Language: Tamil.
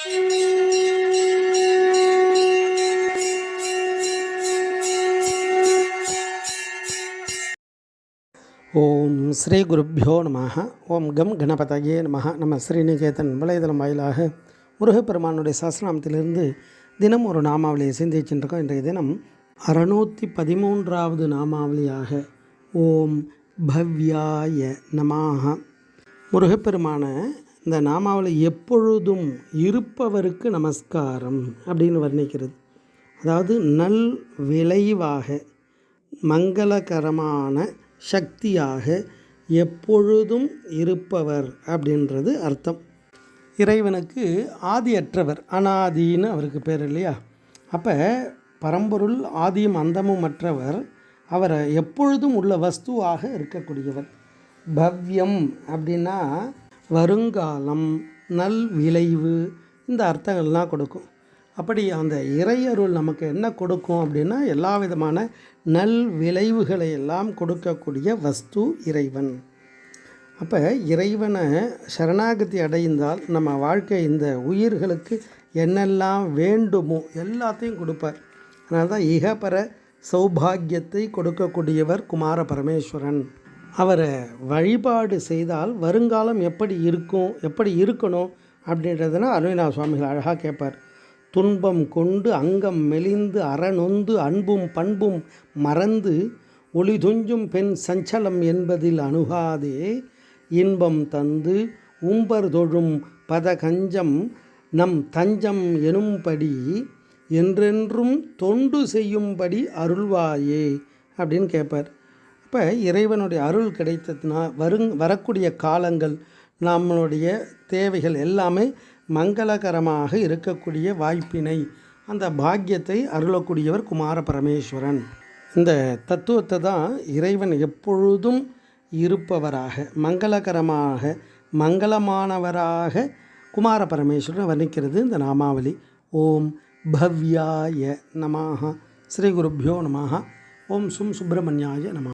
ஓம் ஸ்ரீ குருப்பியோ நமஹ. ஓம் கம் கணபதயே நமஹ. நம்ம ஸ்ரீநிகேதன் வலைதளம் வாயிலாக முருகப்பெருமானுடைய சஹஸ்ரநாமத்திலிருந்து தினம் ஒரு நாமாவளியை சிந்திச்சுருக்கோம். இன்றைய தினம் 613வது நாமாவளியாக ஓம் பவ்யாய நமஹ. முருகப்பெருமான இந்த நாமாவளி எப்பொழுதும் இருப்பவருக்கு நமஸ்காரம் அப்படின்னு வர்ணிக்கிறது. அதாவது நல் விளைவாக மங்களகரமான சக்தியாக எப்பொழுதும் இருப்பவர் அப்படின்றது அர்த்தம். இறைவனுக்கு ஆதியற்றவர், அனாதின்னு அவருக்கு பேர் இல்லையா? அப்போ பரம்பொருள் ஆதியும் அந்தமும் மற்றவர், அவரை எப்பொழுதும் உள்ள வஸ்துவாக இருக்கக்கூடியவர். பவ்யம் அப்படின்னா வருங்காலம், நல் விளைவு, இந்த அர்த்தங்கள்லாம் கொடுக்கும். அப்படி அந்த இறையருள் நமக்கு என்ன கொடுக்கும் அப்படின்னா எல்லா விதமான நல் விளைவுகளை எல்லாம் கொடுக்கக்கூடிய வஸ்து இறைவன். அப்போ இறைவனை சரணாகதி அடைந்தால் நம்ம வாழ்க்கை இந்த உயிர்களுக்கு என்னெல்லாம் வேண்டுமோ எல்லாத்தையும் கொடுப்பார். அதனால தான் இகபர சௌபாகியத்தை கொடுக்கக்கூடியவர் குமார பரமேஸ்வரன். அவரை வழிபாடு செய்தால் வருங்காலம் எப்படி இருக்கும், எப்படி இருக்கணும் அப்படின்றதுனா அருணா சுவாமிகள் அழகாக கேட்பார். துன்பம் கொண்டு அங்கம் மெலிந்து அறநொந்து அன்பும் பண்பும் மறந்து ஒளி துஞ்சும் பெண் சஞ்சலம் என்பதில் அணுகாதே இன்பம் தந்து உம்பர் தொழும் பதகஞ்சம் நம் தஞ்சம் எனும்படி என்றென்றும் தொண்டு செய்யும்படி அருள்வாயே அப்படின்னு கேட்பார். அப்போ இறைவனுடைய அருள் கிடைத்ததுனா வரக்கூடிய காலங்கள் நம்மளுடைய தேவைகள் எல்லாமே மங்களகரமாக இருக்கக்கூடிய வாய்ப்பினை, அந்த பாக்கியத்தை அருளக்கூடியவர் குமார பரமேஸ்வரன். இந்த தத்துவத்தை தான் இறைவன் எப்பொழுதும் இருப்பவராக, மங்களகரமாக, மங்களமானவராக குமார பரமேஸ்வரன் வர்ணிக்கிறது இந்த நாமாவளி. ஓம் பவ்யாய நமஹ. ஸ்ரீ குருப்பியோ நமஹ. ஓம் சும் சுப்பிரமணியாய நமஹ.